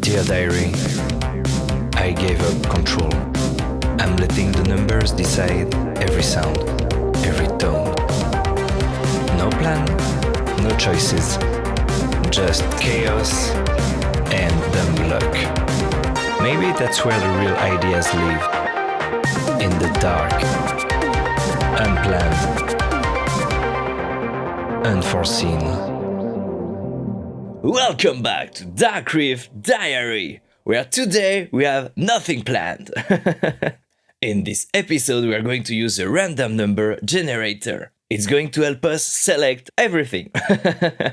Dear diary, I gave up control. I'm letting the numbers decide every sound, every tone. No plan, no choices, just chaos and dumb luck. Maybe that's where the real ideas live. In the dark, unplanned, unforeseen. Welcome back to Dark Riff Diary, where today we have nothing planned. In this episode we are going to use a random number generator. It's going to help us select everything.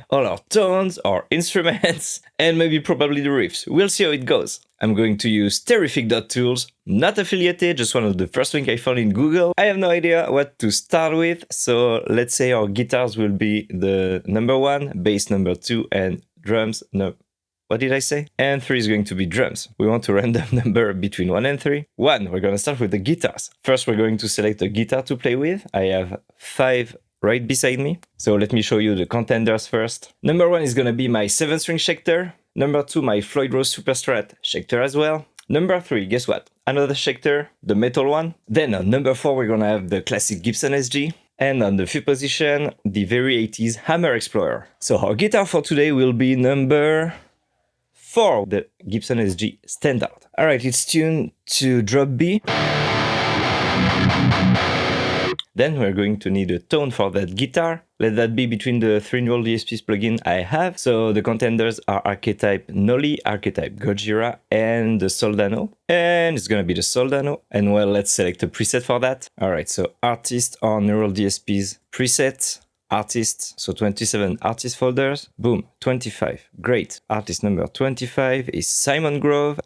All our tones, our instruments, and maybe probably the riffs. We'll see how it goes. I'm going to use terrific.tools, not affiliated, just one of the first links I found in Google. I have no idea what to start with, so let's say our guitars will be the number 1, bass number 2, and drums, no, what did I say? And 3 is going to be drums. We want a random number between 1 and 3. 1, we're going to start with the guitars. First, we're going to select a guitar to play with. I have 5 right beside me. So let me show you the contenders first. Number 1 is going to be my 7-string Schecter. Number 2, my Floyd Rose Superstrat Schecter as well. Number 3, guess what? Another Schecter, the metal one. Then on number 4, we're going to have the classic Gibson SG. And on the 5th position, the very 80s Hammer Explorer. So our guitar for today will be number 4, the Gibson SG Standard. Alright, it's tuned to drop B. Then we're going to need a tone for that guitar. Let that be between the 3 neural DSPs plugin I have. So the contenders are Archetype Noli, Archetype Gojira, and the Soldano. And it's gonna be the Soldano. And well, let's select a preset for that. Alright, so artist or neural DSPs preset. Artists, so 27 artist folders. Boom, 25. Great. Artist number 25 is Simon Grove.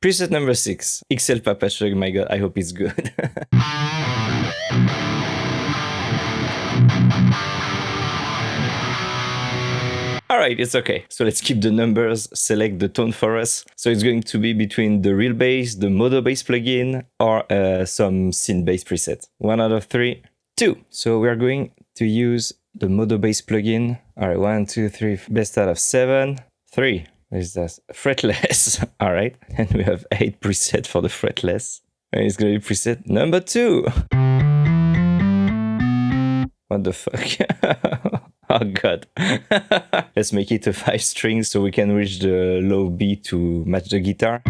Preset number 6, XL Papa Chug. My god, I hope it's good. Alright, it's okay. So let's keep the numbers, select the tone for us. So it's going to be between the real bass, the Modo Bass plugin, or some synth bass preset. 1 out of 3. 2. So we are going to use the Modo Bass plugin. Alright, 1, 2, 3, best out of 7. 3. Is that fretless? Alright, and we have 8 preset for the fretless. And it's gonna be preset number 2. What the fuck? Oh god. Let's make it a 5 string so we can reach the low B to match the guitar.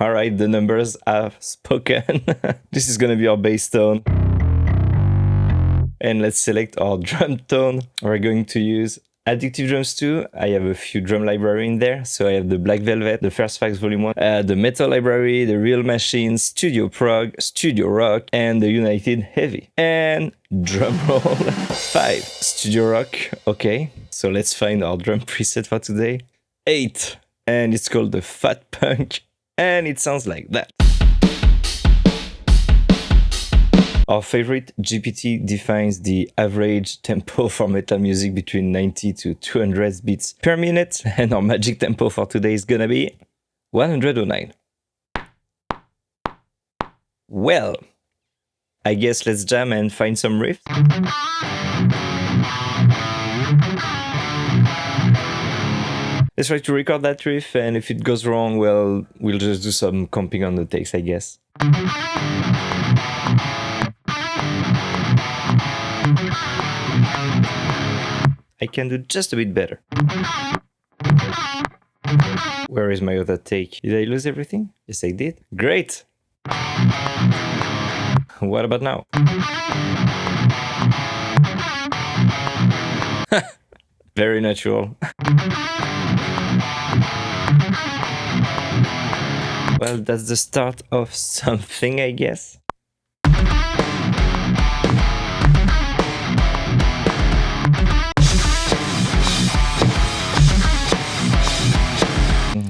Alright, the numbers have spoken. This is gonna be our bass tone. And let's select our drum tone. We're going to use Addictive Drums 2. I have a few drum library in there. So I have the Black Velvet, the First Facts Volume 1, the Metal Library, the Real Machines, Studio Prog, Studio Rock, and the United Heavy. And drum roll 5, Studio Rock. Okay, so let's find our drum preset for today. 8, and it's called the Fat Punk, and it sounds like that. Our favorite GPT defines the average tempo for metal music between 90 to 200 beats per minute, and our magic tempo for today is gonna be 109. Well, I guess let's jam and find some riffs. Let's try to record that riff, and if it goes wrong, well, we'll just do some comping on the takes, I guess. I can do just a bit better. Where is my other take? Did I lose everything? Yes, I did. Great! What about now? Very natural. Well, that's the start of something, I guess.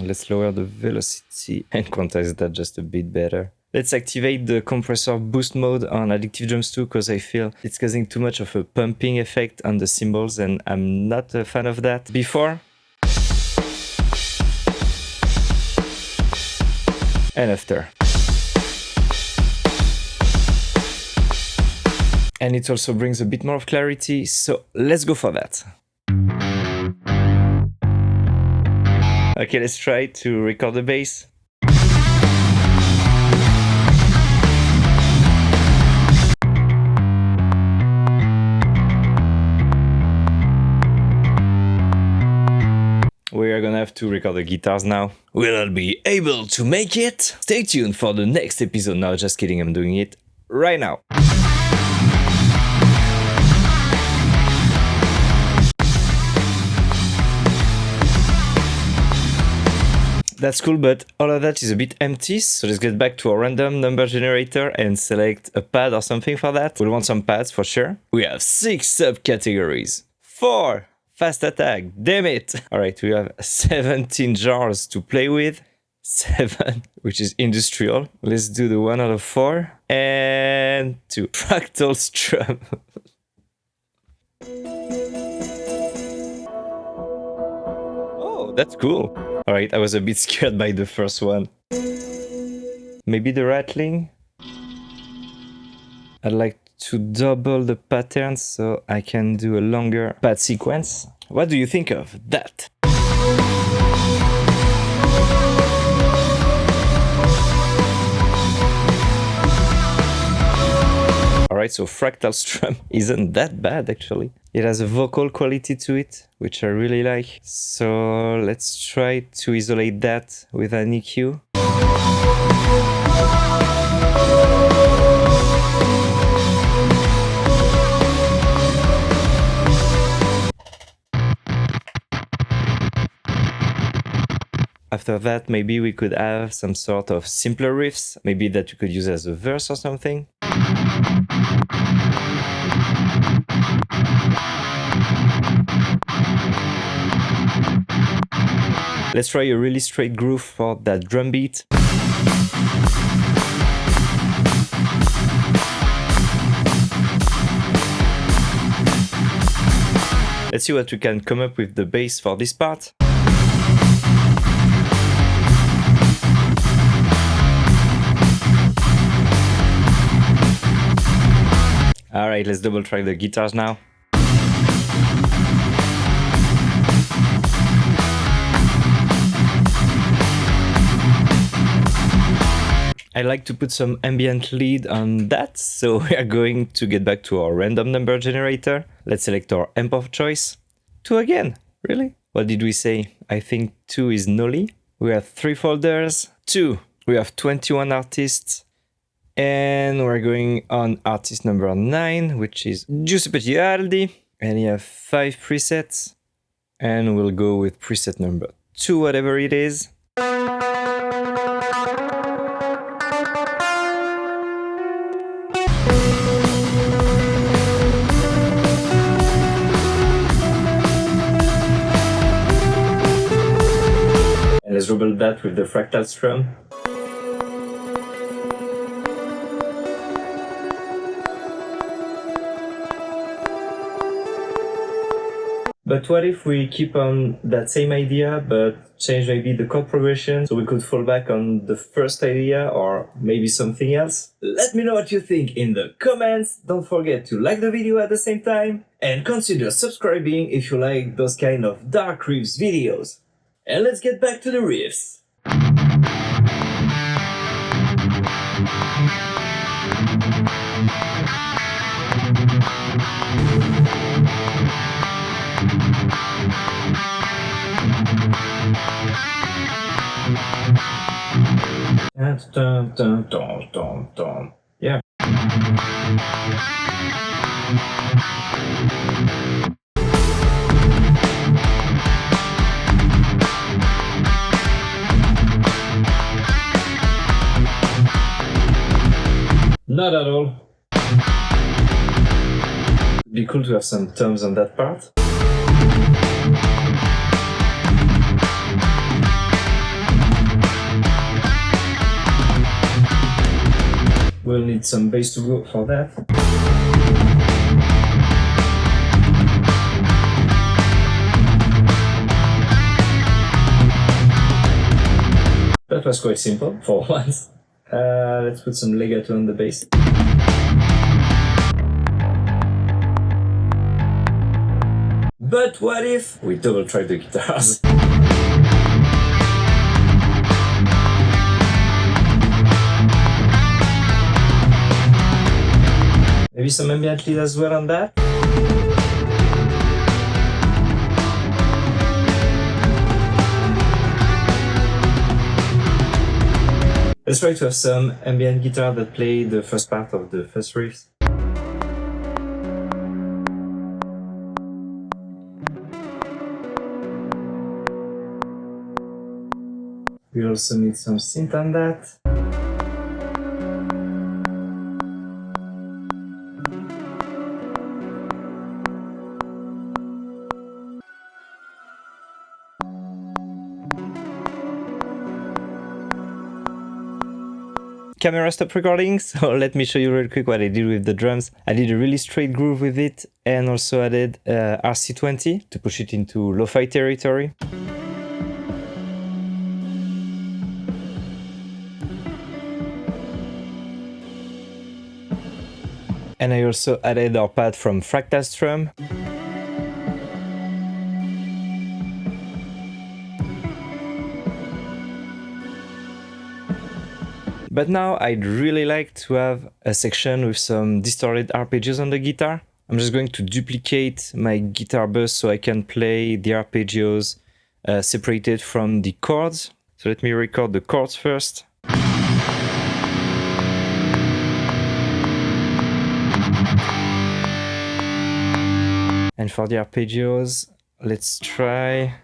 Let's lower the velocity and quantize that just a bit better. Let's activate the compressor boost mode on Addictive Drums 2 because I feel it's causing too much of a pumping effect on the cymbals and I'm not a fan of that. Before and after. And it also brings a bit more of clarity, so let's go for that. Okay, let's try to record the bass. We are gonna have to record the guitars now. Will I be able to make it? Stay tuned for the next episode. No, just kidding, I'm doing it right now. That's cool, but all of that is a bit empty, so let's get back to our random number generator and select a pad or something for that. We'll want some pads for sure. We have 6 subcategories. 4! Fast attack, damn it! Alright, we have 17 genres to play with. 7, which is industrial. Let's do the 1 out of 4. And 2. Fractal strum. Oh, that's cool. Alright, I was a bit scared by the first one. Maybe the rattling? I'd like to double the pattern so I can do a longer pad sequence. What do you think of that? Alright, so fractal strum isn't that bad actually. It has a vocal quality to it, which I really like. So let's try to isolate that with an EQ. After that, maybe we could have some sort of simpler riffs, maybe that you could use as a verse or something. Let's try a really straight groove for that drum beat. Let's see what we can come up with the bass for this part. Alright, let's double track the guitars now. I like to put some ambient lead on that, so we are going to get back to our random number generator. Let's select our amp of choice. 2 again, really? What did we say? I think 2 is nolly. We have 3 folders. 2, we have 21 artists. And we're going on artist number 9, which is Giuseppe Giraldi. And you have 5 presets. And we'll go with preset number 2, whatever it is. And let's double that with the fractal strum. But what if we keep on that same idea, but change maybe the chord progression, so we could fall back on the first idea or maybe something else? Let me know what you think in the comments. Don't forget to like the video at the same time and consider subscribing if you like those kind of Dark Riffs videos. And let's get back to the riffs. Dun, dun, dun, dun, dun. Yeah. Not at all. It'd be cool to have some toms on that part. We'll need some bass to go for that. That was quite simple for once. Let's put some legato on the bass. But what if we double track the guitars? Maybe some ambient lead as well on that. Let's try to have some ambient guitar that play the first part of the first riff. We also need some synth on that. Camera stopped recording, so let me show you real quick what I did with the drums. I did a really straight groove with it and also added RC20 to push it into lo-fi territory. And I also added our pad from Fractal Strum. But now I'd really like to have a section with some distorted arpeggios on the guitar. I'm just going to duplicate my guitar bus so I can play the arpeggios separated from the chords. So let me record the chords first. And for the arpeggios, let's try.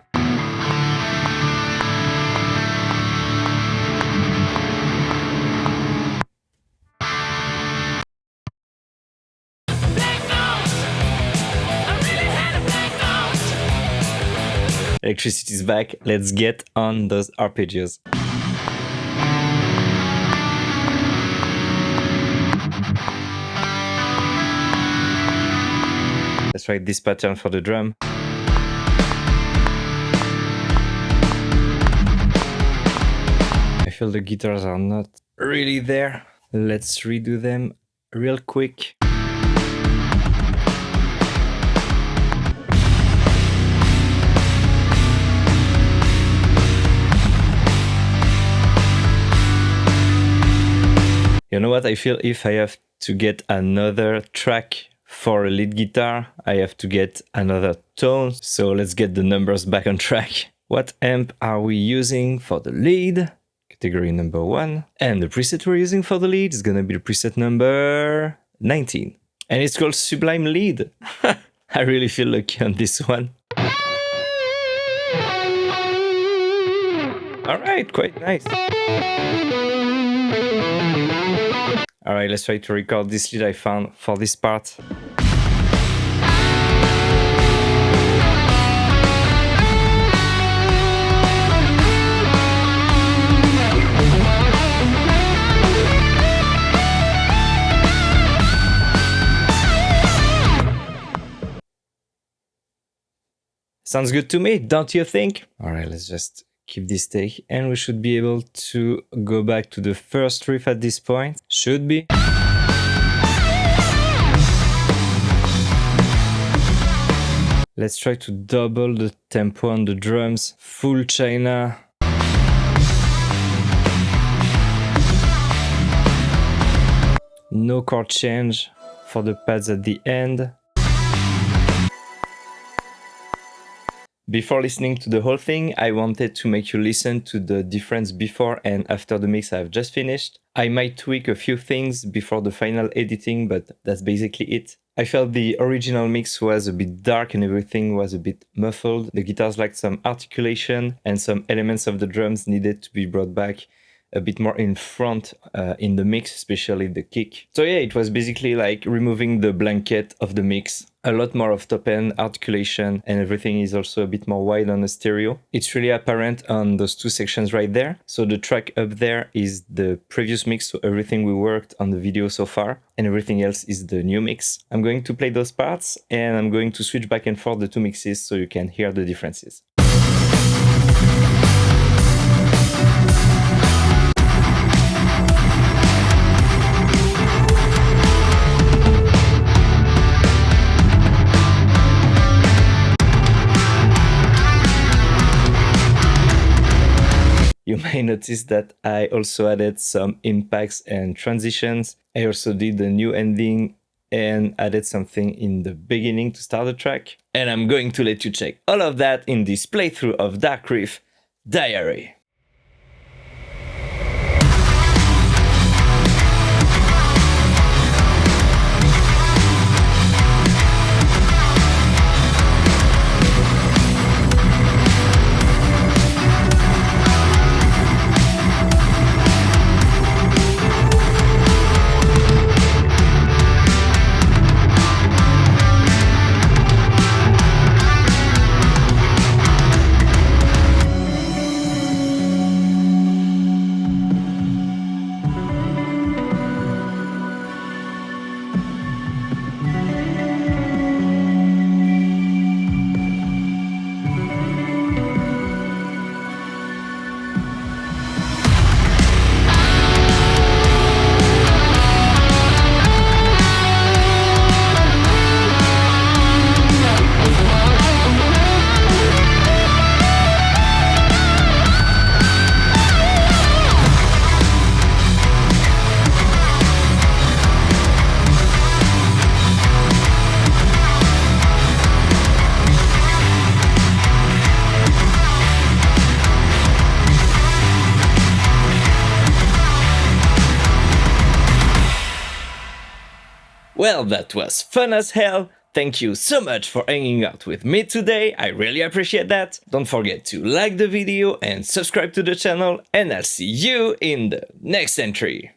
Electricity's back. Let's get on those arpeggios. Let's try this pattern for the drum. I feel the guitars are not really there. Let's redo them real quick. You know what? I feel if I have to get another track for a lead guitar, I have to get another tone. So let's get the numbers back on track. What amp are we using for the lead? Category number 1. And the preset we're using for the lead is gonna be the preset number 19. And it's called Sublime Lead. I really feel lucky on this one. Alright, quite nice. Alright, let's try to record this lead I found for this part. Sounds good to me, don't you think? Alright, let's just keep this take and we should be able to go back to the first riff at this point. Should be. Let's try to double the tempo on the drums. Full China. No chord change for the pads at the end. Before listening to the whole thing, I wanted to make you listen to the difference before and after the mix I've just finished. I might tweak a few things before the final editing, but that's basically it. I felt the original mix was a bit dark and everything was a bit muffled. The guitars lacked some articulation and some elements of the drums needed to be brought back a bit more in front in the mix, especially the kick. So yeah, it was basically like removing the blanket of the mix. A lot more of top end articulation and everything is also a bit more wide on the stereo. It's really apparent on those two sections right there. So the track up there is the previous mix, so everything we worked on the video so far, and everything else is the new mix. I'm going to play those parts and I'm going to switch back and forth the two mixes so you can hear the differences. You may notice that I also added some impacts and transitions. I also did a new ending and added something in the beginning to start the track. And I'm going to let you check all of that in this playthrough of Dark Riff Diary. Well, that was fun as hell. Thank you so much for hanging out with me today, I really appreciate that. Don't forget to like the video and subscribe to the channel, and I'll see you in the next entry.